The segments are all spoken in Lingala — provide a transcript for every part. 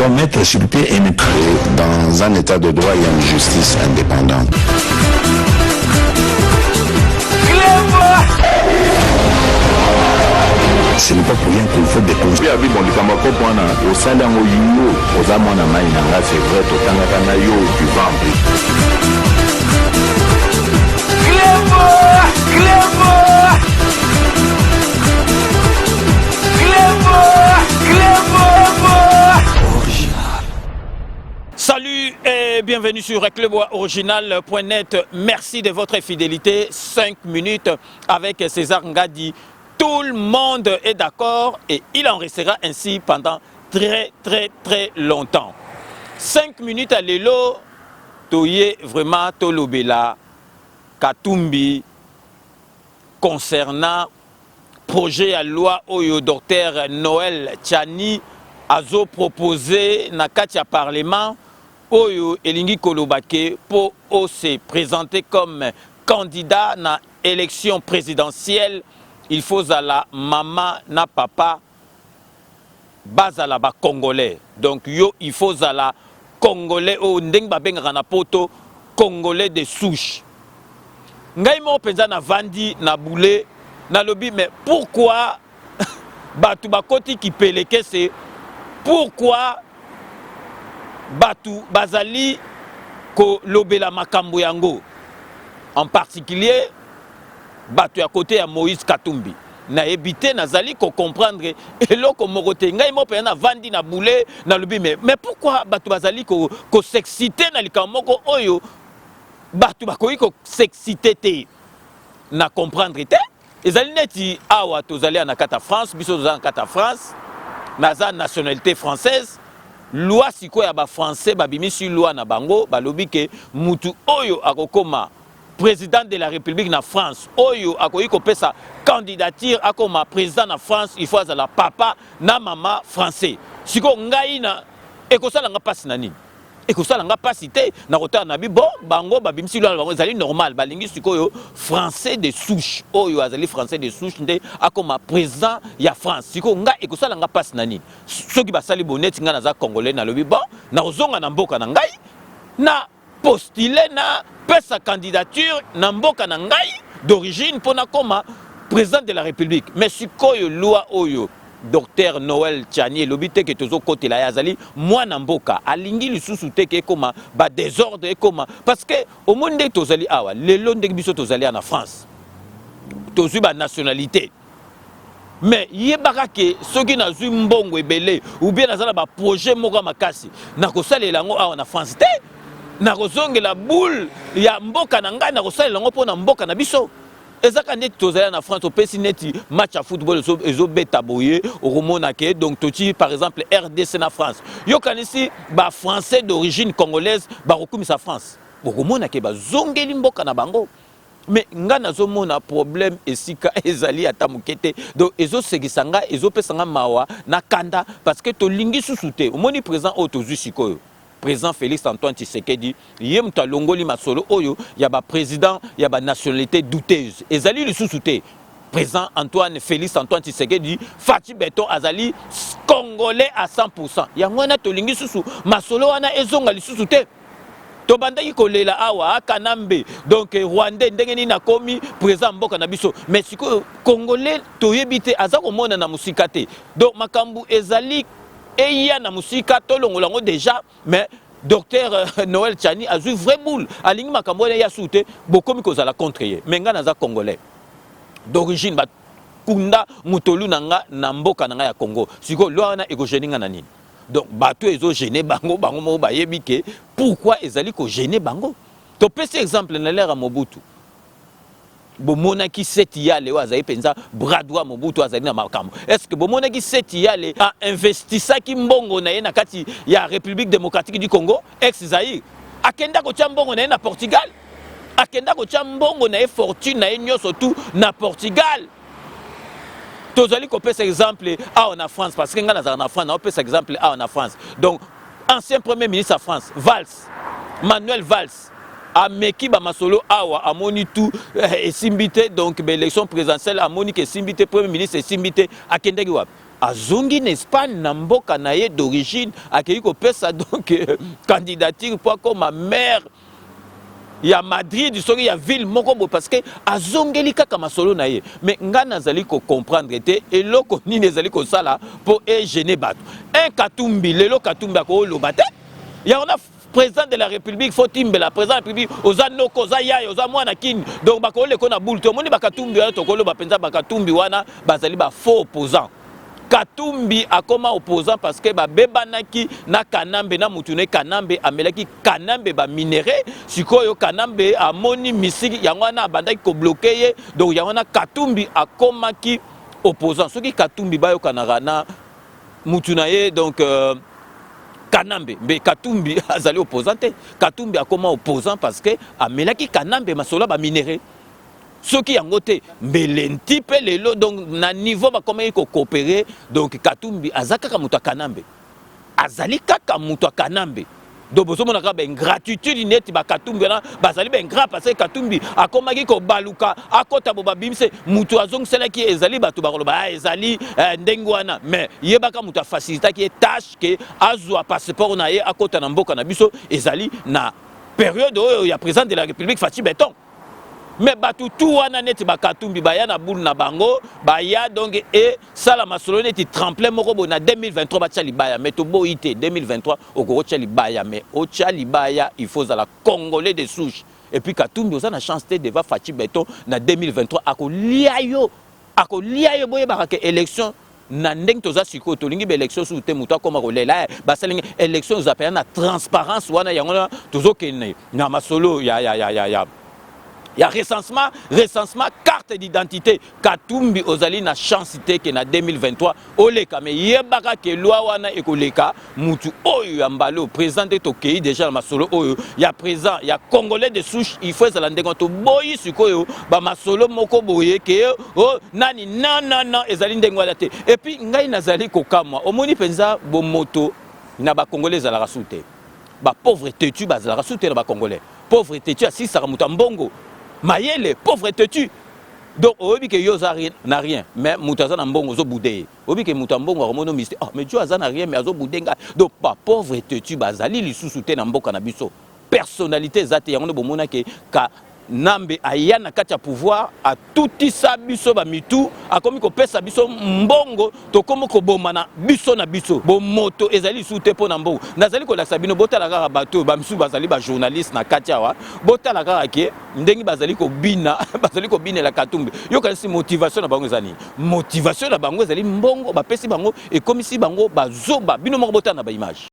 mettre sur pied une... Dans un état de droit, il y a une justice indépendante. Ce n'est pas pour rien qu'il faut des causes. Salut et bienvenue sur Recleboisoriginal.net. Merci de votre fidélité. 5 minutes avec César Ngadi. Tout le monde est d'accord et il en restera ainsi pendant très longtemps. 5 minutes à l'élo, toye vraiment Tolobela, Katumbi, concernant projet à loi au docteur Noël Tchani azo proposé na katia parlement oyo elingi kolobake pour se présenter comme candidat na élection présidentielle. Il faut à la maman na papa base à la ba congolais. Donc yo il faut à la congolais au ndeng ba benga na poto congolais de souche. Ngai mo penza na vandi na boulé na lobby, mais pourquoi batu bakoti ki peleke c'est pourquoi batu bazali ko lobela makambo yango, en particulier batu à côté à Moïse Katumbi na ebité nazali ko comprendre eloko morote ngai mo pe na vandi na boulé na lobi, mais pourquoi batu bazali ko s'exciter na likamoko oyo batu bakoyi ko s'exciter te na comprendre te ezali neti awa tozali na kata France biso tozali na kata France naza nationalité française loi siko ya ba français babimisi loi na bango balobi ke mutu oyo akokoma président de la République na France oyo akoyi kopesa candidature akoma président na France, il faut azala papa na mama français. Siko ngai na ekosala nga pasi na nini ekosala nga pasi te na kota na bi bon bango babimisi loi bango ezali normal balingi sikoyo français de souche oyo azali français de souche nde akoma président ya France. Siko nga ekosala nga pasi na nini soki basali boneti nga naza congolais na lobi bon na ozonga na mboka na ngai na postuler na pesa candidature na mboka na ngai d'origine pona koma président de la République. Mais sikoyo loi oyo docteur Noël Tchani lobite ke tozo kote la yazali mwana mboka alingi lisusu te ke koma ba désordre e koma parce que au monde tozali awa lelo ndenge biso tozali na France tozu ba nationalité. Mais yebaka ke soki nazwi mbongo ebele ou bien nazala ba projet moko makasi na kosalela ngo awa na France te na kozongela boule ya mboka na ngai na kosalela ngo pona mboka na biso. Ezaka neti tozali na France opesi neti match à football ezo beta boye oromona ke donc toti par exemple RDC na France yokanisi ba français d'origine congolaise ba rokumisa France oromona ke ba zongeli mboka na bango. Mais nga nazomona problème esika ezali ata mukete donc ezo segisanga ezo pesanga mawa na kanda parce que to lingi susute omoni présent autozu sikoyo président Félix Antoine Tshisekedi yem ta longoli masolo oyo ya ba président ya ba nationalité douteuse ezali lisusu te président Antoine Félix Antoine Tshisekedi Fati Beton azali congolais à 100%. Yango na to lingi susu masolo wana ezonga lisusu te to bandaki kolela awa kanambe donc rwandais ndenge ni na komi président mboka na biso mais siko congolais to yebite azako mona na musika te donc makambu ezali et y a na musika tolongolango déjà mais docteur Noël Tchani a joué vrai boule alingi makambo ya soute bokomi kozala contre ye mais nga naza congolais d'origine ba kunda mutolu nanga na mboka nanga ya Congo siko lwa na ekogeni nga na nini donc bato ezo gêner bango mo ba yebike pourquoi ezali ko gêner bango to pese exemple na l'ère Mobutu bomonaki seti yale wazali penza bras droit Mobutu azali na makambo est-ce que bomonaki seti yale a investisaki mbongo na ye na kati ya République démocratique du Congo ex Zaïre akenda ko tia mbongo na ye na Portugal akenda ko tia mbongo na ye fortune na ye nyoso tout na Portugal. Tozali ko pesa exemple en France parce que nga na France na pesa exemple en France donc ancien premier ministre à France Valls Manuel Valls ameki ba masolo awa amoni tout esimbité donc l'élection présidentielle amoni que simbité premier ministre simbité akendeki wapi azongi n'est-ce pas na mboka na ye d'origine akei ko pesa donc candidature pour comme ma mère ya Madrid soki ya ville moko bo parce que azongeli kaka masolo na ye mais nga nazali ko comprendre te eloko nini ezali ko sala pour gêner bato un Katumbi lelo Katumbi ko lobate ya on a président de la République faut timbela président de la République oza noko oza yaya oza mwana kini donc bako le ko na boule to moni bakatumbi wana to ko loba penza bakatumbi wana bazali ba faux opposant Katumbi a comme opposant parce que ba bebanaki na Kanambe na mutune Kanambe amelaki Kanambe ba minéré sikoyo Kanambe a moni misiki yangwana bandaki ko bloquer donc yangwana Katumbi a komaki opposant soki Katumbi bayo kanara na mutunaye donc Kanambe mais Katumbi azali opposant Katumbi a comme opposant parce que amelaki Kanambe masola ba minéré ce qui a noté melenti pe lelo donc na niveau ba comment il coopérer donc Katumbi azaka muta Kanambe azali kaka muta Kanambe donc bozo mona ka ben gratitude net ba Katumbi na bazali ben grand parce que Katumbi akomaki ko baluka akota bo babimse mutu azong sela ki ezali batu ba koloba ezali ndengwana mais yebaka muta facilité ki tâche que azwa passeport na ye akota na mboka na biso ezali na période où il y a président de la République Fachi Beton. Mais batu tout wana neti bakatumbi baya na boule na bango baya donc et sala masolo neti tremplin moko bo na 2023 ba tchali baya mais to boité 2023 okoko tchali baya mais o tchali baya il faut la congolais de souche et puis Katumbi oza na chance de va Fachi Beton na 2023 ako liayo boye baraka élection na ndenge toza siko tolingi ba élection sous te muto akoma kolela basalingi élection za pena na transparence wana yango tozo kene na masolo il y a recensement carte d'identité Katumbi ozali na chancité que na 2023 oleka mais yebaka ke loi wana ekoleka mutu oyo ya mbalo présenté to kei déjà na masolo oyo ya présent ya congolais de souche il faut ça landenga to boyi sikoyo ba masolo moko boye ke oh nani non ezali ndengo la te et puis ngai nazali kokamwa omoni penza bo moto na ba congolais za la rasute ba pauvreté tu ba za la rasute na ba congolais pauvreté tu asisa mutu mbongo Mayele, pauvreté tu. Donc, obi que yoza n'a rien, mais moutaza n'a mbongo zo boudé. Obi que moutambongo remono miste. Ah, mais Dieu n'a rien, mais azo boudenga. Donc, pas pauvreté tu bazali li sous-souté na mboka na biso. Personnalité zate yango bomona ke ka nambe ayana katia pouvoir a touti sa biso ba mitu akomi ko pesa biso mbongo to komo ko bomana biso na biso bo moto ezali sute po na mbongo nazali ko laksa bino botala kaka bato ba misu bazali ba journaliste na katia wa botala kaka ke ndengi bazali ko bina la Katumbi yo kasi motivation na bango ezali motivation na bango ezali mbongo ba pesi bango e komisi bango bazoba bino moko botala na ba image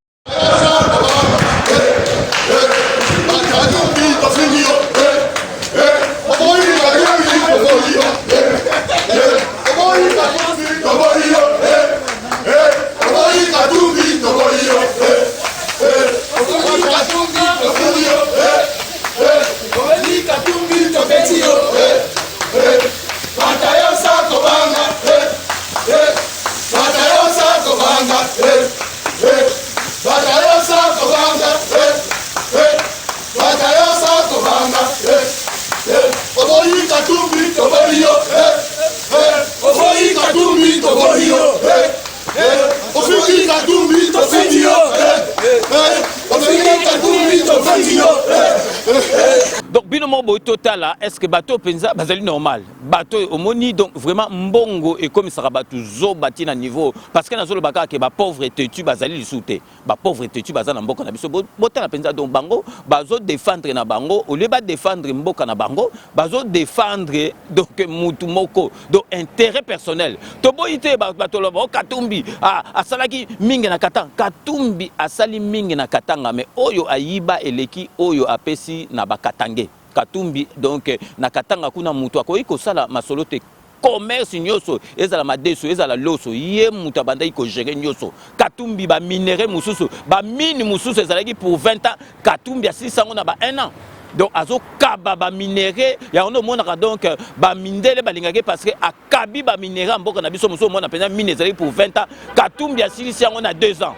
Donc bino mo boy total là est-ce que bateau penza bazali normal bateau omoni donc vraiment mbongo et comme ça bateau zo bati na niveau parce que na zolo baka ke ba pauvreté tu bazali lisouté ba pauvreté tu bazana mboka na biso botala penza donc bango bazo défendre na bango au lieu ba défendre mboka na bango bazo défendre donc mutu moko donc intérêt personnel to boyité bateau lo Katumbi a salaki mingi na katanga Katumbi asali mingi na katanga mais oyo ayiba eleki oyo apesi na bakatange Katumbi donc na katanga kuna mutu akoyi ko sala masolo te commerce nyoso ezala madeso ezala loso ye mutu abanda iko gérer nyoso Katumbi ba minéré mususu ba mine mususu ezalaki pour 20 ans Katumbi asisa ngona ba 1 an donc azo kaba ba minéré ya ono monaka donc ba mindele balingaki parce que akabi ba minéré mboka na biso mususu mona pena mine ezalaki pour 20 ans Katumbi asilisi yango na 2 ans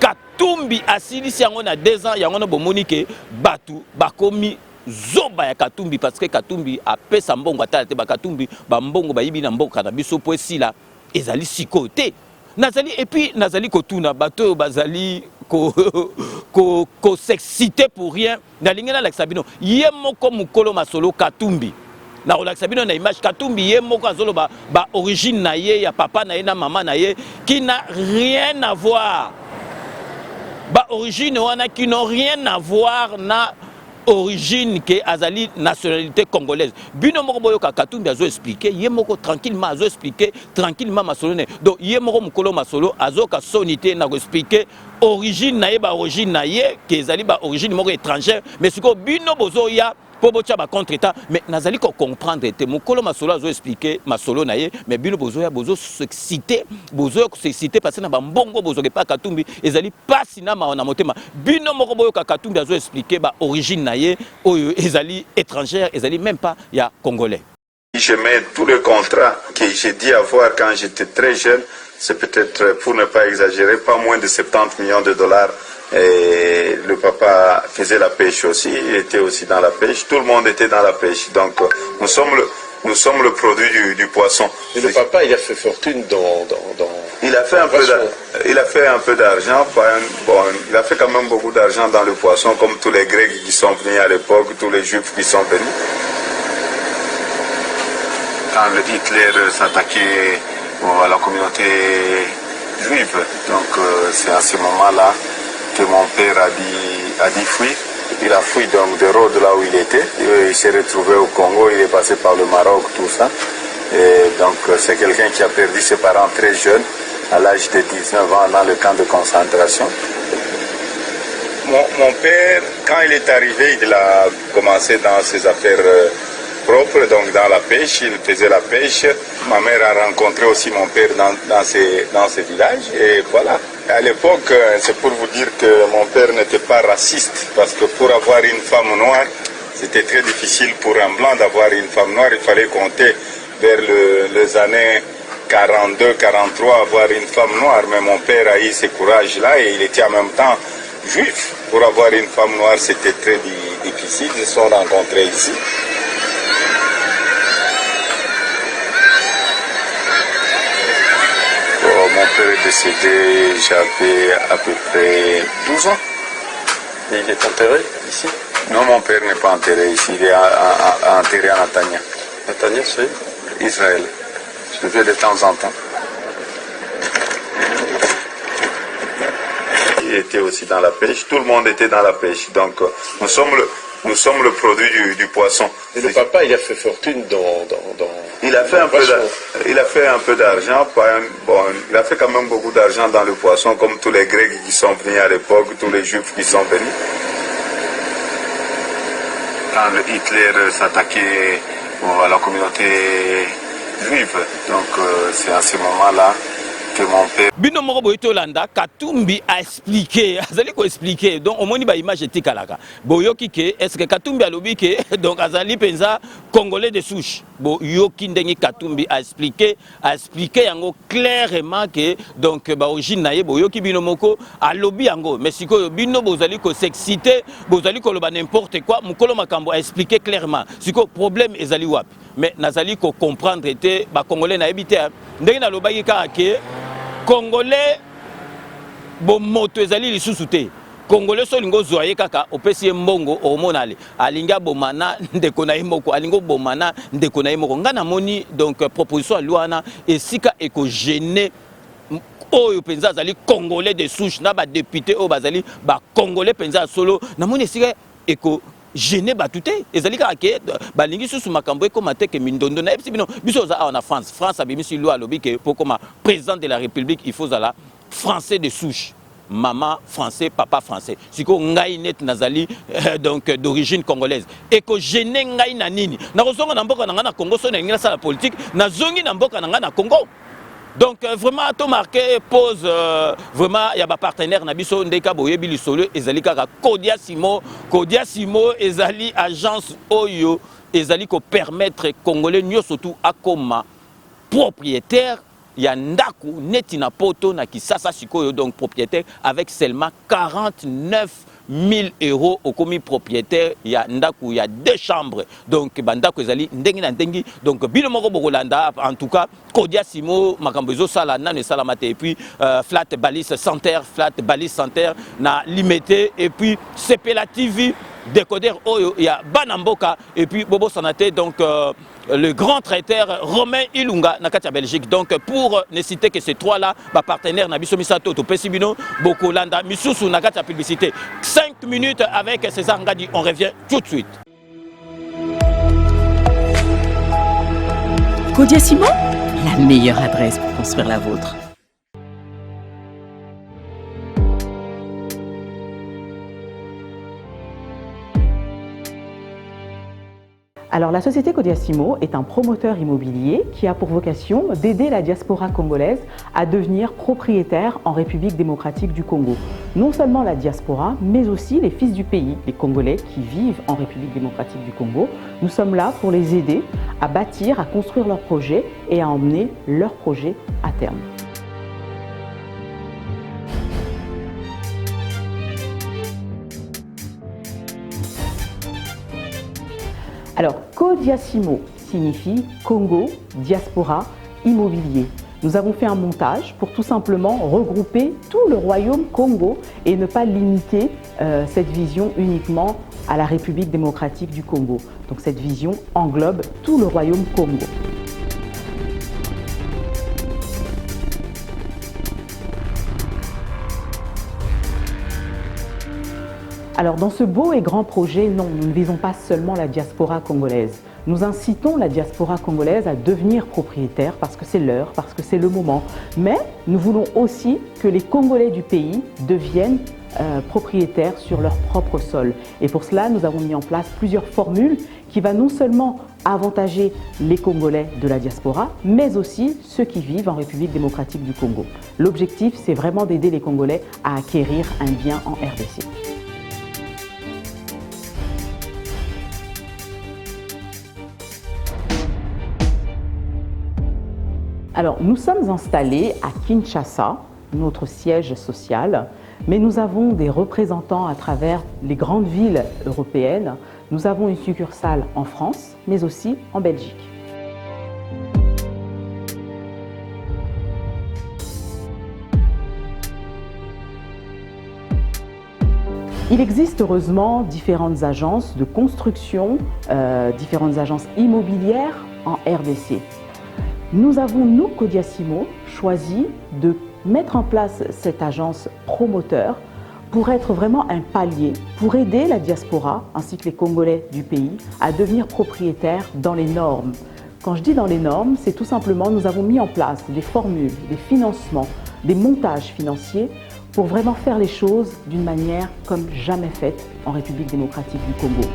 Katumbi asilisi yango na 2 ans yango no bomoni ke batu bakomi zoba ya Katumbi parce que Katumbi a pesa mbongo atala te ba Katumbi ba mbongo ba yibi na mboka na biso po esila ezali sikote nazali et puis nazali kotuna bato bazali ko s'exciter pour rien nalingi na lakisa bino ye moko mukolo masolo Katumbi na relaxa bino na image Katumbi ye moko azolo ba origine na ye ya papa na ye na maman na ye qui n'a rien à voir ba origine wana qui n'ont rien à voir na origine que azali nationalité congolaise bino moko boyoka Katumbi azo expliquer ye moko tranquillement azo expliquer tranquillement masolo ne donc ye moko mukolo masolo azoka sonité na expliquer origine na ye ba origine na ye que ezali ba origine moko étrangère mais siko bino bozo ya pour bocha ba contre-état mais nazali ko comprendre te mukolo masolo azo expliquer masolo na ye mais bino bozo ya bozo s'exciter parce que na ba mbongo bozo ke pa Katumbi ezali pasi na ma na motema bino moko boyo ka Katumbi azo expliquer ba origine na ye oyo ezali étrangère ezali même pas ya congolais. Je mets tous les contrats que j'ai dit avoir quand j'étais très jeune, c'est peut-être pour ne pas exagérer pas moins de 70 millions de dollars. Et le papa faisait la pêche aussi, il était aussi dans la pêche, tout le monde était dans la pêche. Donc nous sommes le produit du poisson. Et le papa, il a fait fortune dans il a fait un peu d'argent, bon, il a fait quand même beaucoup d'argent dans le poisson, comme tous les Grecs qui sont venus à l'époque, tous les Juifs qui sont venus. Quand le Hitler s'attaquait à la communauté juive, donc c'est à ce moment-là que mon père a dit fuir. Il a fui donc de Rhodes là où il était. Il s'est retrouvé au Congo, il est passé par le Maroc, tout ça. Et donc c'est quelqu'un qui a perdu ses parents très jeunes, à l'âge de 19 ans dans le camp de concentration. Mon père, quand il est arrivé, il a commencé dans ses affaires propres, donc dans la pêche, il faisait la pêche. Ma mère a rencontré aussi mon père dans ces villages et voilà. À l'époque, c'est pour vous dire que mon père n'était pas raciste parce que pour avoir une femme noire, c'était très difficile pour un blanc d'avoir une femme noire. Il fallait compter vers les années 42, 43, avoir une femme noire. Mais mon père a eu ce courage-là et il était en même temps juif. Pour avoir une femme noire, c'était très difficile. Ils se sont rencontrés ici. Mon père est décédé, j'avais à peu près 12 ans. Et il est enterré ici? Non, mon père n'est pas enterré ici, il est enterré à Netanya. Netanya, c'est Israël. Je le fais de temps en temps. Il était aussi dans la pêche, tout le monde était dans la pêche. Donc nous sommes le produit du poisson. Et le papa, il a fait fortune dans il a fait un peu d'argent, bon, il a fait quand même beaucoup d'argent dans le poisson, comme tous les Grecs qui sont venus à l'époque, tous les Juifs qui sont venus. Quand le Hitler s'attaquait à la communauté juive, donc c'est à ce moment-là que mon père... Bino moko boyito Olanda, Katumbi a expliqué, azali ko expliquer, donc au moins ba image etikalaka. Boyoki ke, est-ce que Katumbi a lobi ke, donc azali penza congolais de souche. Boyoki ndengi Katumbi a expliqué yango clairement que donc ba origine na ye boyoki bino moko a lobi yango. Mais siko bino bozali ko s'exciter, bozali ko loba n'importe quoi, mukolo makambo a expliqué clairement. Siko problème ezali wapi. Mais nazali ko comprendre te ba congolais na ebité. Ndengi na lobaki ka ke Congolais, bon moto ezali lisusu te. Congolais so lingo zoye kaka opesi mbongo omonale. Alinga bomana ndeko na imoko, alingo bomana ndeko na imoko. Nga na moni donc proposition à luana et sika eko gêner oyo penza azali Congolais de souche na ba député o bazali ba Congolais penza solo. Na moni sika eko gêné batute ezali kaka ke balingi susu makambo ekoma te ke mindondo na ebisi bino biso za en France abimisi loi lobi ke pour comme président de la République il faut la français de souche maman français papa français siko ngai net nazali donc d'origine congolaise eko gêné ngai na nini na kozonga na mboka na Congo so na ngina sala politique na zongi na mboka na Congo. Donc vraiment à tout marqué pose vraiment il y a pas partenaire na biso ndeka boyebi lisolo ezali kaka Kodia Simo ezali agence oyo ezali ko permettre congolais nyo surtout akoma propriétaire ya ndaku neti na poto na Kisasa sikoyo donc propriétaire avec seulement 49 1000 euros au commis propriétaire il y a ndaku il y a 2 chambres donc bandako ezali ndengi na ndengi donc bino moko bokolanda en tout cas Kodia Simo makambo ezo sala nane salamate et puis flat balise santerre na limité et puis CPLA TV décodeur oyo il y a Banamboka et puis Bobo Sanate donc le grand traiteur Romain Ilunga na kati ya Belgique. Donc pour ne citer que ces trois là, ba partenaire na biso misato to pesibino bokolanda misusu na kati ya publicité. 5 minutes avec César Ngadi, on revient tout de suite. Kodia Simo, la meilleure adresse pour construire la vôtre. Alors la société Kodia Simo est un promoteur immobilier qui a pour vocation d'aider la diaspora congolaise à devenir propriétaire en République démocratique du Congo. Non seulement la diaspora, mais aussi les fils du pays, les Congolais qui vivent en République démocratique du Congo. Nous sommes là pour les aider à bâtir, à construire leurs projets et à emmener leurs projets à terme. Alors, Kodia Simo signifie Congo, diaspora, immobilier. Nous avons fait un montage pour tout simplement regrouper tout le royaume Congo et ne pas limiter cette vision uniquement à la République démocratique du Congo. Donc cette vision englobe tout le royaume Congo. Alors dans ce beau et grand projet, non, nous ne visons pas seulement la diaspora congolaise. Nous incitons la diaspora congolaise à devenir propriétaire parce que c'est l'heure, parce que c'est le moment. Mais nous voulons aussi que les Congolais du pays deviennent propriétaires sur leur propre sol. Et pour cela, nous avons mis en place plusieurs formules qui vont non seulement avantager les Congolais de la diaspora, mais aussi ceux qui vivent en République démocratique du Congo. L'objectif, c'est vraiment d'aider les Congolais à acquérir un bien en RDC. Alors, nous sommes installés à Kinshasa, notre siège social, mais nous avons des représentants à travers les grandes villes européennes. Nous avons une succursale en France, mais aussi en Belgique. Il existe heureusement différentes agences de construction, différentes agences immobilières en RDC. Nous avons, nous, Kodia Simo, choisi de mettre en place cette agence promoteur pour être vraiment un palier, pour aider la diaspora ainsi que les Congolais du pays à devenir propriétaires dans les normes. Quand je dis dans les normes, c'est tout simplement nous avons mis en place des formules, des financements, des montages financiers pour vraiment faire les choses d'une manière comme jamais faite en République démocratique du Congo.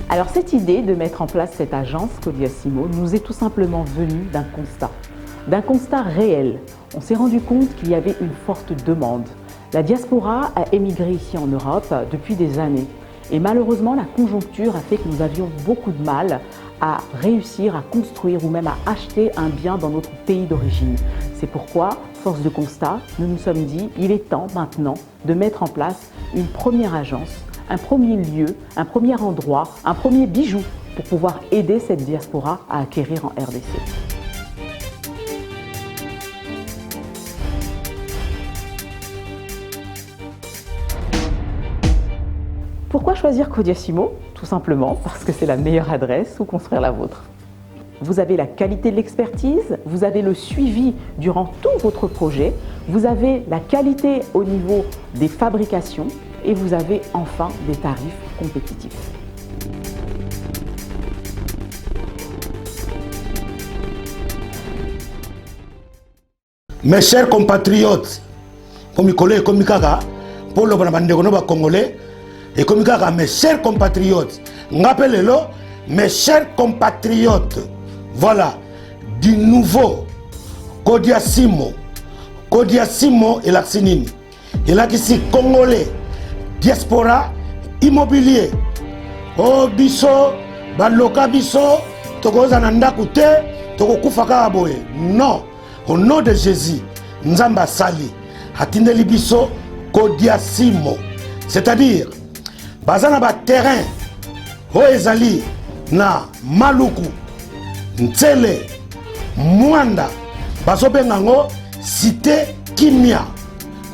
Alors cette idée de mettre en place cette agence Kodia Simo nous est tout simplement venue d'un constat réel. On s'est rendu compte qu'il y avait une forte demande. La diaspora a émigré ici en Europe depuis des années et malheureusement la conjoncture a fait que nous avions beaucoup de mal à réussir à construire ou même à acheter un bien dans notre pays d'origine. C'est pourquoi, force de constat, nous nous sommes dit il est temps maintenant de mettre en place une première agence, un premier lieu, un premier endroit, un premier bijou pour pouvoir aider cette diaspora à acquérir en RDC. Pourquoi choisir Kodia Simo? Tout simplement parce que c'est la meilleure adresse où construire la vôtre. Vous avez la qualité de l'expertise, vous avez le suivi durant tout votre projet, vous avez la qualité au niveau des fabrications, et vous avez enfin des tarifs compétitifs. Mes chers compatriotes, comme Kaka, pour le Congolais, et comme Kaka, mes chers compatriotes, rappelez-le, mes chers compatriotes, voilà, du nouveau Kodia Simo et l'Axinini, et là qui c'est Congolais, diaspora immobilier. Oh biso, baloka biso, tokoza nanda kute, tokokufa kaka boye. Non, au nom de Jésus, Nzamba Sali, atindeli biso kodiasimo. C'est-à-dire, bazana ba terrain, ezali na Maluku, Ntsele, Mwanda, bazobengango cité Kimia.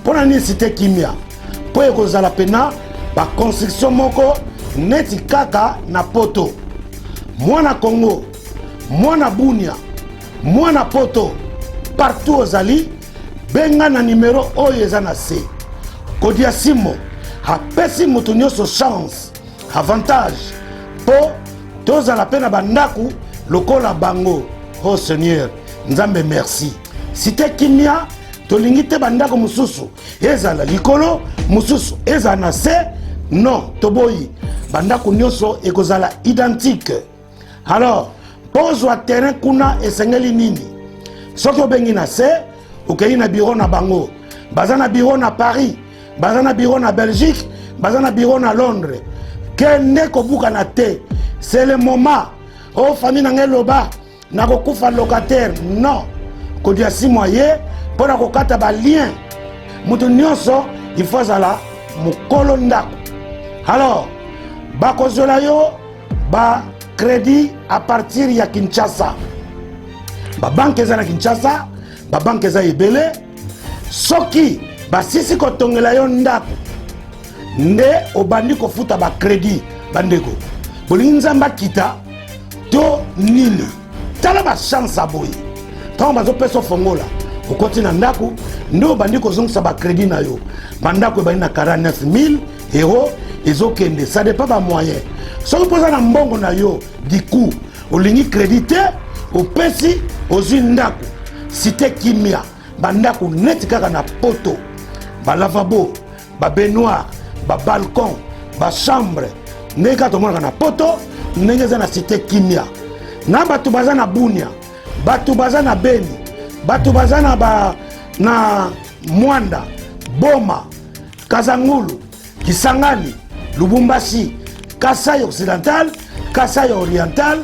Pour la cité Kimia, pour ekozala pena ba construction moko neti kaka na poto. Mwana Congo, mwana Bunia, mwana poto, partout ozali, benga na numéro oyo eza na se. Kodiasimo, apesi mutu nyonso chance, avantage, po tozala pena bandaku lokola bango. Oh Seigneur, Nzambe merci. Cité Kimia, tolingi te bandako mususu ezala likolo, mususu ezala na se. Non, toboyi bandako nyonso ekozala identique. Alors, pozwa terrain kuna esengeli nini? Soki obengi na se, okei na bureau na bango. Baza na bureau na Paris, baza na bureau na Belgique, baza na bureau na Londres. Kende kobuka na te. C'est le moment. Oh famille na ngeloba, na kokufa locataire. Non. Kodiasimo ye, pona kokata ba lien. Mutu nyonso, il faut zala mukolo ndako. Alors, bakozola yo, ba crédit à partir ya Kinshasa. Ba banque eza na Kinshasa, ba banque eza ebele. Soki ba sisi kotongela yo ndako. Nde obandi kofuta ba crédit bandeko. Bolingi Nzamba kita to nini. Tala ba chance aboyi. Tant bazo peso fongola. Okoti na ndako, nde obandi kozongisa ba crédit na yo. Bandako ebani na 49 000 euros ezokende. Ça dépend ba moyen. Soki poza na mbongo na yo, du coup, olingi crédité, opesi, ozwi ndako. Cité Kimia, bandako neti kaka na poto. Ba lavabo, ba baignoire, ba balcon, ba chambre. Neka tomona na poto, ndenge za na Cité Kimia. Na batu baza na Bunia, batu baza na Beni, batu baza na Mwanda, Boma, Kazangulu, Kisangani, Lubumbashi, Kasai occidental, Kasai oriental,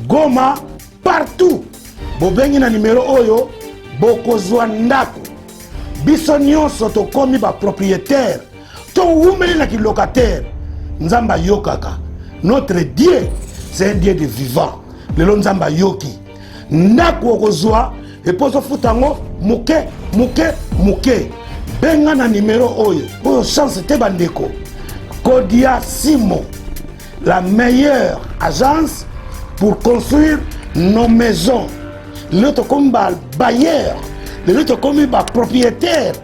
Goma, partout. Bobengi na numéro oyo, bokozwa ndako. Biso nyonso tokomi ba propriétaire. To wumeli na ki locataire. Nzamba yokaka. Notre Dieu, c'est un Dieu de vivant. Lelo Nzamba yoki. Ndako okozwa epozo futango muke. Benga na numéro oyo. Oyo chance te bandeko. Kodiasimo, la meilleure agence pour construire nos maisons. L'autre comme bailleur, l'autre comme propriétaire.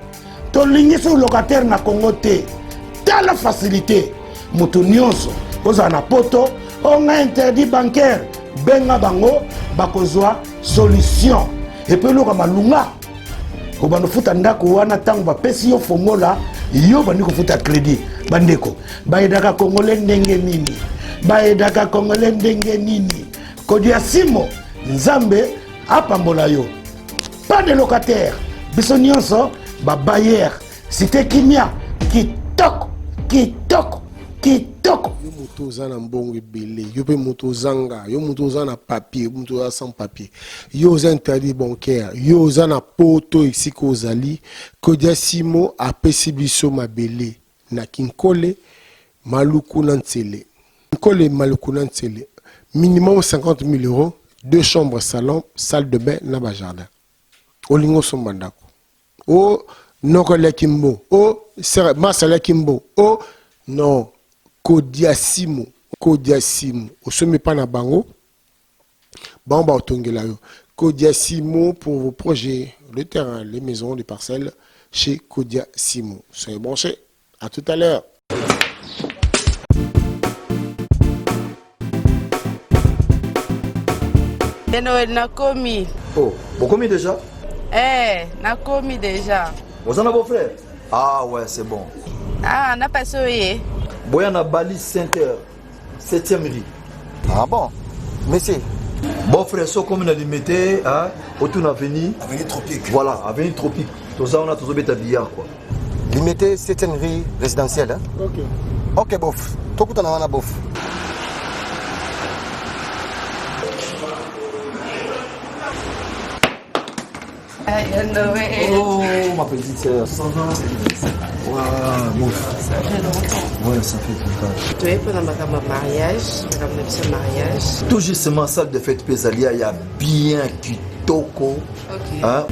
To lingi sur locataire na Congo te. T'as la facilité. Mutu nyonso, oza na poto, on a interdit bancaire. Benga bango, bakozwa solution. Et puis l'autre malunga. Kobano futa ndako wana tango ba pesi yo fongola, yo bandi ko futa crédit. Bandeko, baedaka Congolais ndenge nini? Baedaka Congolais ndenge nini? Kodiasimo, Nzambe apambola yo. Pas de locataire. Biso nyonso ba bailleur. Cité Kimia, kitoko. Yo moto zana mbongo ebele, yo pe moto zanga, yo moto zana papier, moto za sans papier. Yo za interdit bancaire, yo zana poto exiko ozali, Kodiasimo apesi biso mabele na Kinkole, Maluku na Ntsele. Kinkole Maluku na Ntsele, minimum 50 000 euros, 2 chambres salon, salle de bain na ba jardin. Olingo sombandako. O Nokole Kimbo, o Masala Kimbo, o non, Kodiasimo, osomi pa na bango, bamba otongela yo. Kodiasimo pour vos projets, le terrain, les maisons, les parcelles, chez Kodiasimo. Soyez branchés, à tout à l'heure. Noël nakomi. Oh, vous commis déjà? Nakomi déjà. Vous en avez vos frères? Ah ouais, c'est bon. Ah, n'a pas soyé. Boyana Bali Center, 7e rue. Ah bon? Monsieur. Bon frère, so comme on a limité, hein, autour de l'avenue. Avenue Tropique. Voilà, avenue Tropique. Tout ça, on a tous les billard quoi. Limité 7e rue résidentielle. Hein? Ok. Ok, bof. Tout le monde a bof. Oh, ma petite sœur, ça va? Ouais, mon frère. Ouais, ça fait longtemps. Tu es pendant ma mariage, ma mariage. Tout justement, salle de fête Pésalia, il y a bien kitoko. Ok. Hein?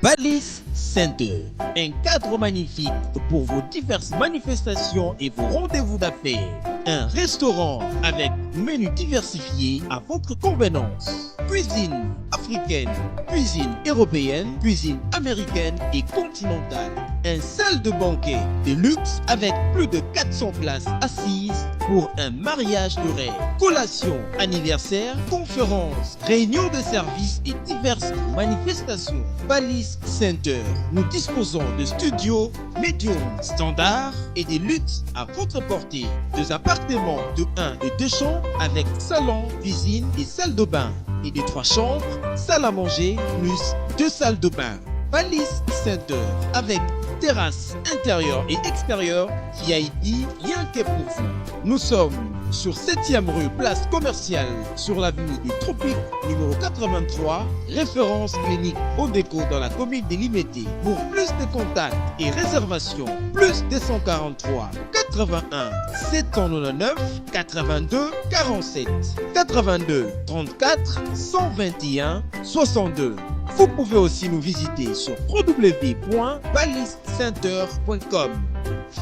Balise Center, un cadre magnifique pour vos diverses manifestations et vos rendez-vous d'affaires. Un restaurant avec menu diversifié à votre convenance. Cuisine africaine, cuisine européenne, cuisine américaine et continentale. Un salle de banquet de luxe avec plus de 400 places assises pour un mariage de rêve. Collation, anniversaire, conférences, réunions de services et diverses manifestations. Balise Center. Nous disposons de studios médium standard et des luttes à votre portée. Deux appartements de 1 et 2 chambres avec salon, cuisine et salle de bain. Et de 3 chambres, salle à manger plus 2 salles de bain. Balise Center avec terrasse intérieure et extérieure VIP rien que pour vous. Nous sommes sur 7e rue, place commerciale, sur l'avenue du Tropique, numéro 83, référence clinique Odeco dans la commune de Limete. Pour plus de contacts et réservations, plus 243 81 799 82 47 82 34 121 62. Vous pouvez aussi nous visiter sur www.baliscenter.com.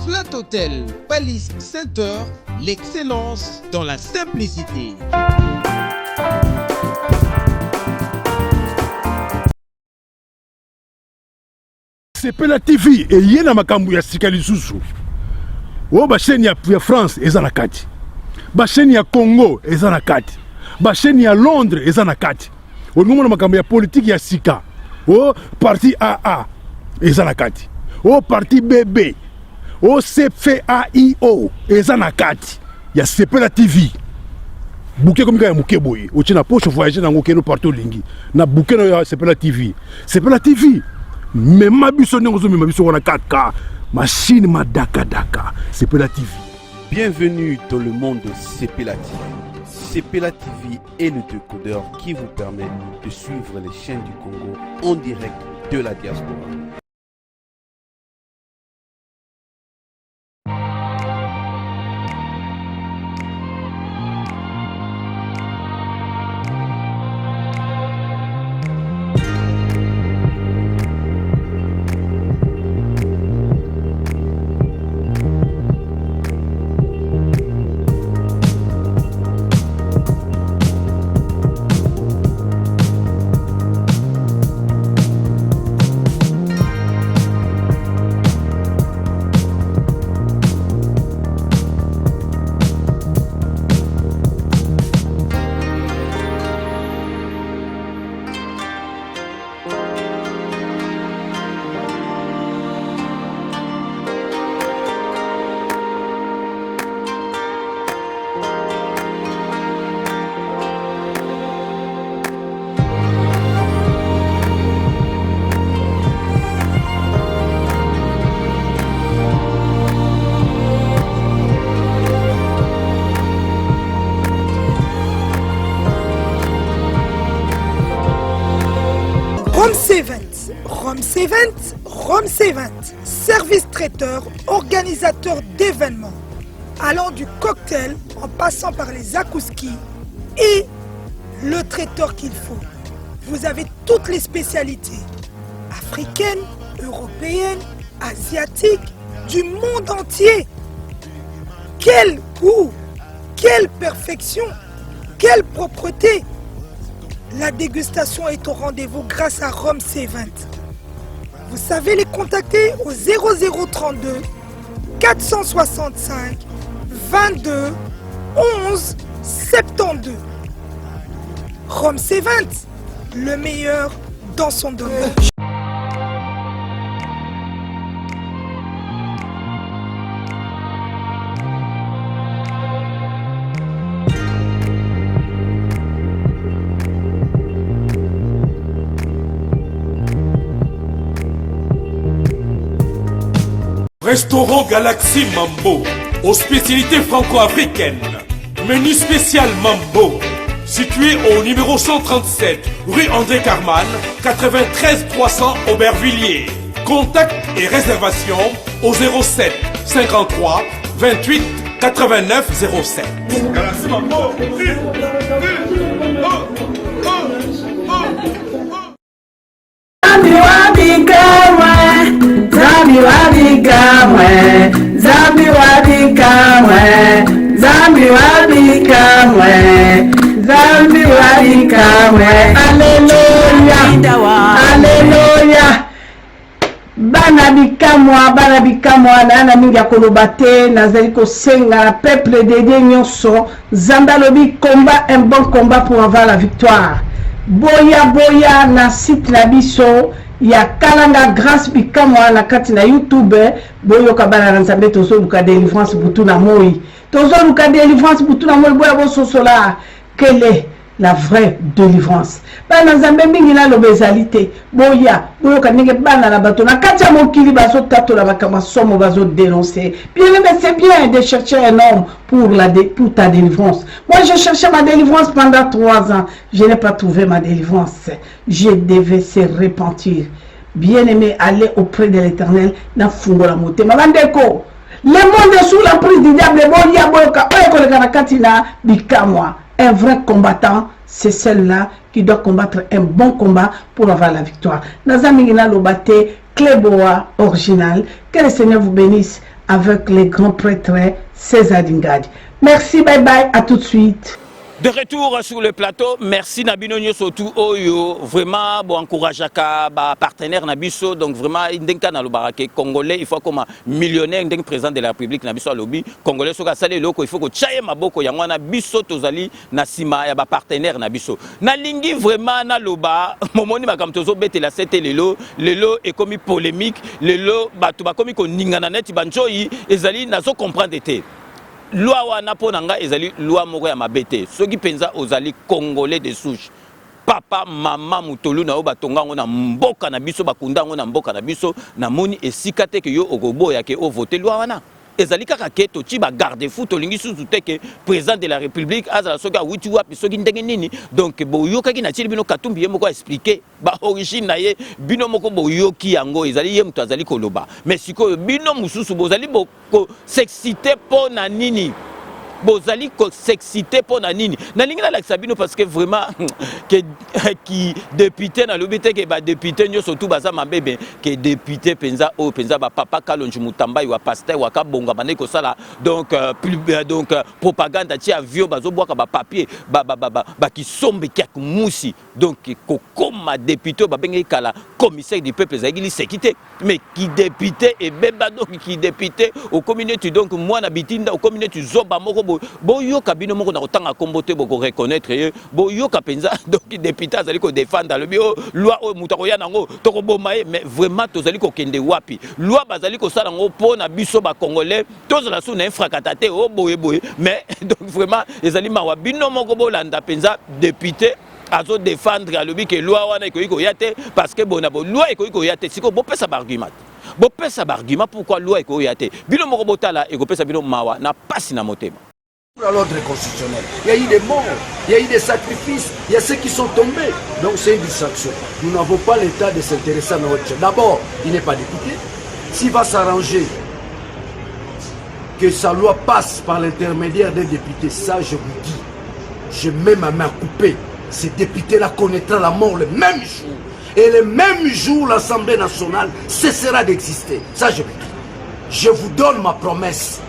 Flat Hotel Balise Center, l'excellence dans la simplicité. Sepela TV eye na makambo ya sika lisusu. O ba chaîne ya France eza na kati. Ba chaîne ya Congo eza na kati. Ba chaîne ya Londres eza na kati. O ngomona makambo ya politique ya sika. O parti AA eza na kati. O parti BB. O CFAIO eza na kati. Ya Sepela TV. Bouquet comme ya muke boye. O tina poche voyager na ngokeno partout lingi. Na bouquet no ya Sepela TV. Sepela TV. Mais ma biso n'engozo mais ma biso on a 4K machine ma daka Sepela TV. Bienvenue dans le monde de Sepela TV. Sepela TV est le décodeur qui vous permet de suivre les chaînes du Congo en direct de la diaspora. Rome C20, service traiteur, organisateur d'événements, allant du cocktail en passant par les akouskis et le traiteur qu'il faut. Vous avez toutes les spécialités, africaines, européennes, asiatiques, du monde entier. Quel goût, quelle perfection, quelle propreté. La dégustation est au rendez-vous grâce à Rome C20. Vous savez les contacter au 0032 465 22 11 72. Rome C20, le meilleur dans son domaine. Restaurant Galaxy Mambo, aux spécialités franco-africaines. Menu spécial Mambo, situé au numéro 137, rue André Carman, 93 300 Aubervilliers. Contact et réservation au 07 53 28 89 07. Galaxy Mambo. Alléluia. Bana bikamwa na mingi ya koloba te nazali kosenga na peuple de Dieu nyonso Nzambe alobi combat un bon combat pour avoir la victoire. Boya na site na biso ya kalanga grâce bikamwa na kati na YouTube boyo kabana na Nzambe tozo luka délivrance butu na moi. Tozo luka délivrance butu na moi boya bo sosola quelle est la vraie délivrance. Bana Nzambe mingi na lobezalité boya boyo kanenge bana na bato na kati ya mokili bazo tato la bakama somo bazo dénoncer. Bien mais c'est bien de chercher un homme pour ta délivrance. Moi je cherchais ma délivrance pendant 3 ans, je n'ai pas trouvé ma délivrance. Je devais se repentir. Bien-aimé, aller auprès de l'Éternel na fungola motema bandeko. Le monde est sous l'emprise du diable boya boyoka oyo na kati na bikamwa. Un vrai combattant, c'est celle-là qui doit combattre un bon combat pour avoir la victoire. Nazamingina Lobate, Cléboa original. Que le Seigneur vous bénisse avec les grands prêtres César Dingad. Merci, bye bye, à tout de suite. De retour sur le plateau, merci Nabino Nyosotu Oyo, vraiment bon encourageaka ba partenaire Nabiso, donc vraiment indenka na lobarake congolais, il faut comme millionnaire ndeng président de la République Nabiso lobby congolais soka sale loko il faut ko chaye maboko ya ngwana biso tozali na sima ya ba partenaire Nabiso. Na lingi vraiment na loba momoni makamto zo betela sete lelo et comme polémique, lelo batu ba komi ko ningana net banjoyi ezali nazo comprendre te. Loi wana po nanga ezali loi moko ya mabete soki penza ozali congolais de souche papa mama mutolu na batonga ngo na mboka na biso bakunda ngo na mboka na biso na moni esika te ke yo okoboya ke o voter loi wana ezali kaka ke to ci ba garde fou to lingi susu te ke président de la République azala soki a wuti wapi soki ndenge nini donc boyoka ki na tili bino katumbi ye moko expliquer ba origine na ye bino moko boyoki yango ezali ye mutu azali koloba mais sikoyo bino mususu bozali boko s'exciter po na nini bozali ko s'exciter po na nini nalingi na lakisa bino parce que vraiment qui député na lobité ke ba député nyo surtout baza mabebe ke député penza o penza ba papa Kalonji Mutamba wa pasteur wa kabonga bane ko sala donc propagande ti avion bazo boka ba papier ba ki sombe kyak musi donc ko koma député ba bengi kala commissaire du peuple zagili sécurité mais qui député et beba donc qui député au communauté donc moi na bitinda au communauté zoba moko boyoka bino moko na kotanga kombote boko reconnaître boyoka penza donc député azali ko défendre le bio loi o mutako ya nango toko bomaye mais vraiment tozali ko kende wapi loi bazali ko sala ngo pona biso ba congolais tozala sou na infrakatate o boye mais donc vraiment ezali mawa bino moko bolanda penza député azo défendre à lobby que loi wana iko yate parce que bona bo loi iko yate siko bo pesa ba argument bo pesa ba argument pourquoi loi iko yate bino moko botala iko pesa bino mawa na pasi na motema. À l'ordre constitutionnel. Il y a eu des morts, il y a eu des sacrifices, il y a ceux qui sont tombés. Donc c'est une distraction. Nous n'avons pas l'état de s'intéresser à notre chef. D'abord, il n'est pas député. S'il va s'arranger que sa loi passe par l'intermédiaire des députés, ça je vous dis, je mets ma main coupée. Ces députés-là connaîtront la mort le même jour. Et le même jour, l'Assemblée nationale cessera d'exister. Ça je vous dis. Je vous donne ma promesse.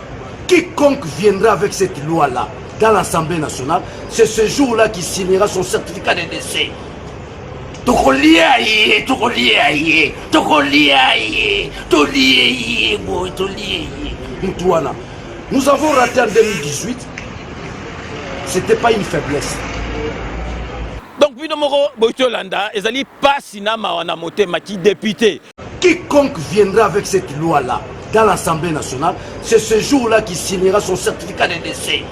Quiconque viendra avec cette loi-là dans l'Assemblée nationale, c'est ce jour-là qui signera son certificat de décès. Nous avons raté en 2018. C'était pas une faiblesse. Donc, binomoro boitolanda, ezali pas sinama wana motema qui député. Quiconque viendra avec cette loi-là dans l'Assemblée nationale, c'est ce jour-là qui signera son certificat de décès.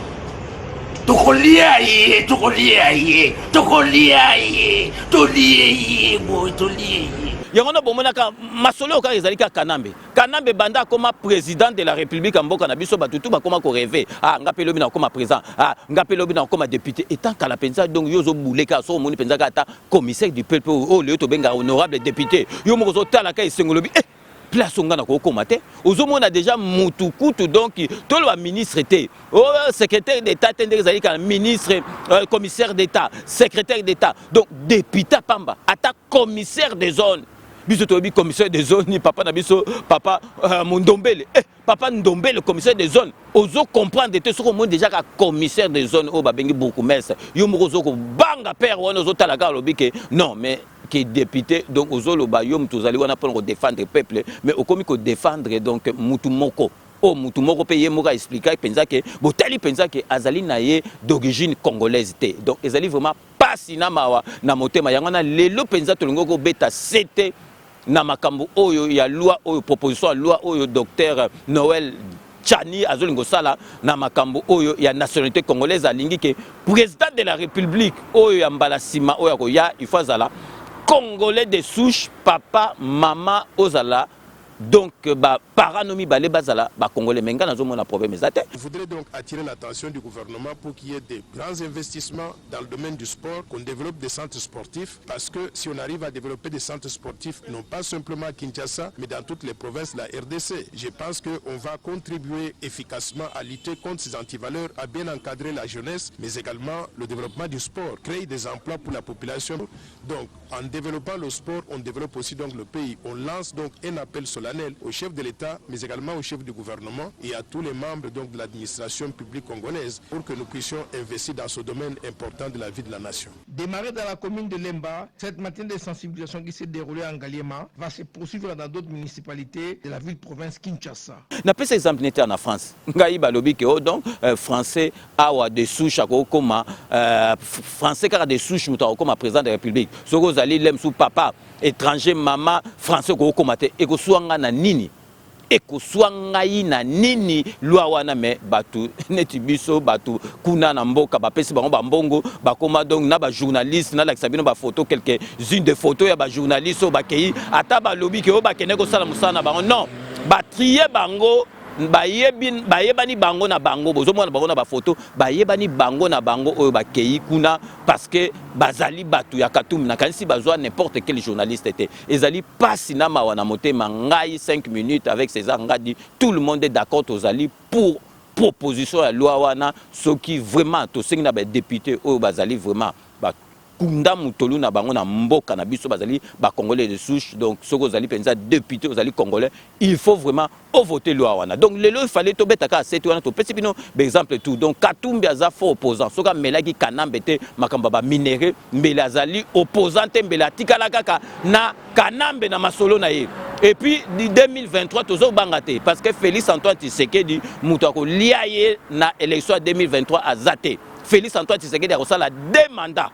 yango na bomonaka masolo ka ezali ka Kanambe banda comme président de la République en mboka na biso batutu ba koma ko rêver ngape lobi na koma président ngape lobi na koma député etant kala penza donc yozo bouleka so moni penza kata commissaire du peuple le to benga honorable député yo mo zo tala ka esengolobi place on a commenté aux hommes on a déjà mutukutu donc tout le ministre était secrétaire d'État ministre commissaire d'État secrétaire d'État donc député pamba attaque commissaire des zones biso to bi commissaire des zones ni papa na biso papa Mondombele papa Ndombele commissaire des zones ozo comprendre te ce monde déjà ka commissaire des zones o ba bengi beaucoup mais yo mo zo ko banga père on ozo tala ka lobi ke non mais qui est député donc ozoloba yom tozali wana pour défendre le peuple mais au komi ko défendre donc mutu moko paye moka expliquer penza que botali penza que azali naye d'origine congolaise té donc ezali vraiment pas sinamawa na motema yangana lelo penza tolongo ko beta c'était na makambo oyo ya loi oyo proposition ya loi oyo docteur Noël Tchani azolingo sala na makambo oyo ya nationalité congolaise alingi que président de la République oyo ya mbala sima oyo ko ya ifazala Congolais de souche, papa, maman, ozala. Donc, paranomi balé bazala, Congolais menga na zomo na problème ezate. Je voudrais donc attirer l'attention du gouvernement pour qu'il y ait des grands investissements dans le domaine du sport, qu'on développe des centres sportifs, parce que si on arrive à développer des centres sportifs, non pas simplement à Kinshasa, mais dans toutes les provinces de la RDC, je pense qu'on va contribuer efficacement à lutter contre ces antivaleurs, à bien encadrer la jeunesse, mais également le développement du sport, créer des emplois pour la population. Donc, en développant le sport, on développe aussi donc le pays. On lance donc un appel solennel au chef de l'État, mais également au chef du gouvernement et à tous les membres donc, de l'administration publique congolaise pour que nous puissions investir dans ce domaine important de la vie de la nation. Démarré dans la commune de Lemba, cette matinée de sensibilisation qui s'est déroulée en Ngaliema va se poursuivre dans d'autres municipalités de la ville-province Kinshasa. N'a pas cet exemple n'était en France. Ngaï balobi que donc français awa de souche comme français car de souche muta comme président de la République. Soko zali lem sous papa étranger maman français ko komate et ko swanga na nini et ko swanga na nini loi wana me batu neti biso batu kuna na mboka ba pesi bango ba mbongo ba koma donc na ba journaliste na la sabino ba photo quelques unes de photos ya ba journaliste ba kei ata ba lobby ke o ba kene ko sala musana bango non ba trier bango bayebani bango na bango bozomona bango na ba photo bayebani bango na bango oyo bakei kuna parce que bazali batu ya Katumbi na kanisi bazwa n'importe quel journaliste était ezali pasi na mawa na motema ngai 5 minutes avec César Ngadi tout le monde est d'accord tozali pour proposition ya loi wana soki vraiment to sengi na ba député oyo bazali vraiment kunda mutolu na bango na mboka na biso bazali ba congolais de souche donc soko zali penza député ozali congolais il faut vraiment voter loi wana donc lelo il fallait to betaka c'est wana to pesi bino exemple tout donc Katumbi aza faux opposant soka melaki Kanambe te makamba ba minéré mbele azali opposant te mbele atikala kaka na Kanambe na masolo na ye et puis 2023 tozo bangate parce que Félix Antoine Tshisekedi muto ko liaye na élection 2023 azate Félix Antoine Tshisekedi a reçu la demanda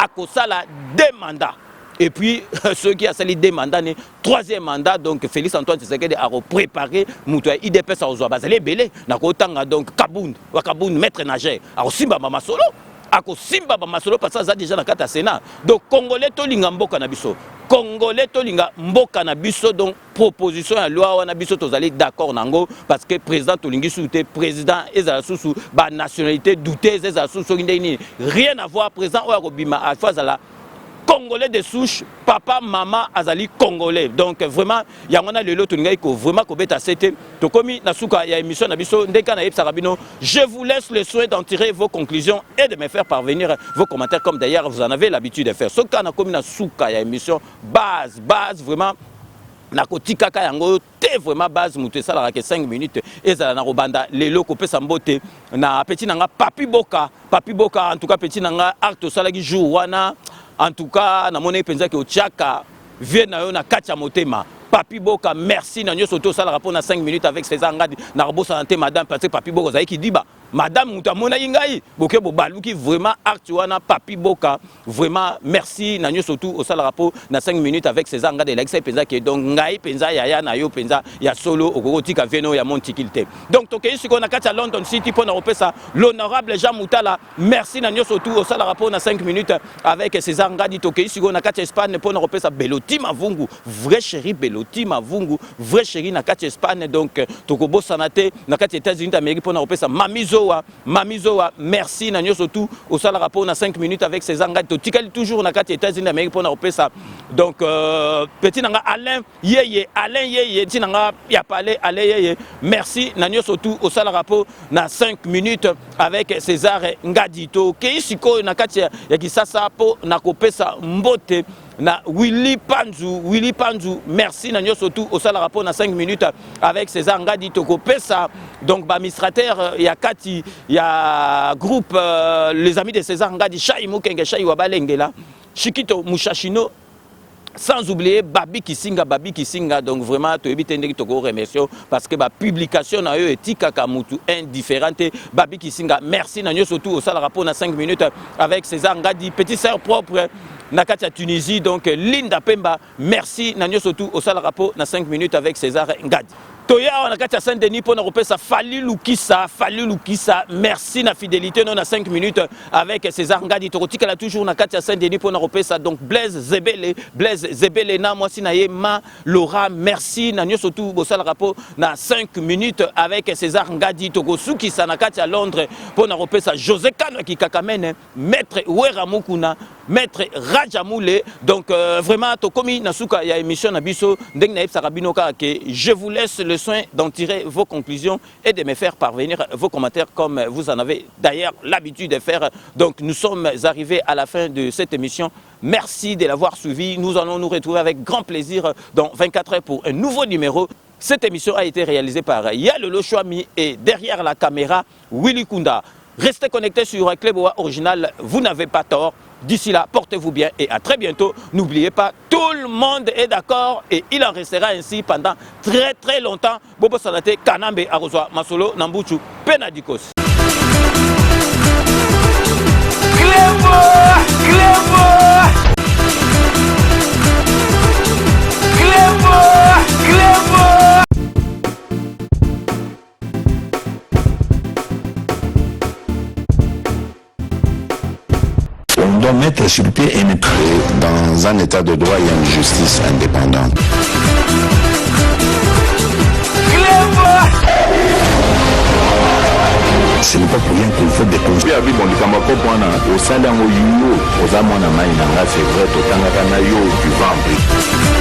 à Kosala 2 mandats. Et puis, ceux qui ont sali 2 mandats, 3e mandat, donc Félix Antoine Tshisekedi a préparé Moutoua IDPS à Ozouabazale Belé, Nakotanga donc Kaboun, maître nageur, à Simba Mamasolo, à Simba Mamasolo, parce que ça déjà dans le Sénat. Donc, Congolais Tolinga Mboka Nabiso, Congolais Tolinga Mboka Nabiso, donc proposition à loi Wanabiso Tozali d'accord Nango, parce que président Tolingi Souté, président Ezala Soussou, ba nationalité douteuse Ezala Soussou, rien à voir, président Ouarobima, à Fazala. Congolais de souche, papa, maman, azali Congolais. Donc vraiment, il y a le lot qui vraiment kobeta c'était. To komi nasuka ya émission nabiso ndeka na Sarabino. Je vous laisse le soin d'en tirer vos conclusions et de me faire parvenir vos commentaires comme d'ailleurs vous en avez l'habitude de faire. Soka na komi nasuka ya émission base vraiment na kotika ka yango te vraiment base mutu sala ka 5 minutes ezala na robanda lelo ko pesa mbote na petit nanga papi boka en tout cas petit nanga acte sala ki jour wana. En tout cas, na moni penza ke ochaka vie na yo na katia motema. Papi Boka, merci na nyo soto sala rapport na 5 minutes avec César Ngadi na robo santé madame parce que Papi Boka zaki diba. madame Moutamona Ingai, boke bobaluki vraiment acte wana papi boka, vraiment merci nanyo surtout au sala rapport na 5 minutes avec ces anga de l'excès penza qui donc ngai penza ya na yo penza ya solo okotika veno ya montikilte. Donc tokei siko na kati London City pour na repesa l'honorable Jean Moutala, merci nanyo surtout au sala rapport na 5 minutes avec ces anga di tokei siko na kati Espagne pour na repesa Beloti Mavungu, vrai chéri Beloti Mavungu, vrai chéri na kati Espagne donc tokobo sanate na kati États-Unis d'Amérique pour na repesa Mamizoa, merci nanyo surtout au sala rapport na 5 minutes avec ces anga totikali toujours na kati États-Unis d'Amérique pour na repesa donc petit nanga Alain Yeye tinanga ya parler Alain Yeye, merci nanyo surtout au sala rapport na 5 minutes avec César Ngadito keisiko na kati ya kisasa po na kopesa mbote na Willy Panzu, merci nanyo surtout au sala rapport na 5 minutes avec César Ngadito kopesa donc administrateur ya kati ya groupe les amis de César Ngadi Chai Mukenge Chai Wabalengela Chikito Mushashino. Sans oublier Babi Kisinga, donc vraiment tu évites de te remercier parce que la publication na eux est kakamutu indifférente. Babi Kisinga, merci nanyo surtout au sale rapport na 5 minutes avec César Ngadi, petit sœur propre Nakatia Tunisie, donc Linda Pemba, merci nanyo surtout au sale rapport na 5 minutes avec César Ngadi. Toya on a katia Saint-Denis pour nous repérer Fali Lukisa, merci na fidélité non à 5 minutes avec César Ngadi Torotika la toujours na katia Saint-Denis pour nous repérer donc Blaise Zebele na moi si na yema Laura, merci na nyo surtout au sale rapport na 5 minutes avec César Ngadi Togosuki na katia Londres pour nous repérer José Kano qui kakamene maître Wera Mukuna maître Rajamoule donc vraiment tokomi nasuka ya émission na biso ndeng na Sarabino ka que je vous laisse le soin d'en tirer vos conclusions et de me faire parvenir vos commentaires comme vous en avez d'ailleurs l'habitude de faire. Donc nous sommes arrivés à la fin de cette émission. Merci de l'avoir suivi. Nous allons nous retrouver avec grand plaisir dans 24 heures pour un nouveau numéro. Cette émission a été réalisée par Yalolo Chouami et derrière la caméra Willy Kunda. Restez connectés sur Cléboa Original, vous n'avez pas tort. D'ici là, portez-vous bien et à très bientôt. N'oubliez pas, tout le monde est d'accord et il en restera ainsi pendant très très longtemps. Bobo Sanate, Kanambe, Arozwa, Masolo, Nambuchu, Penadikos. On doit mettre sur pied un état. Dans un état de droit, il y a une justice indépendante. Ce n'est pas pour rien qu'il faut des conseils. C'est vrai, tu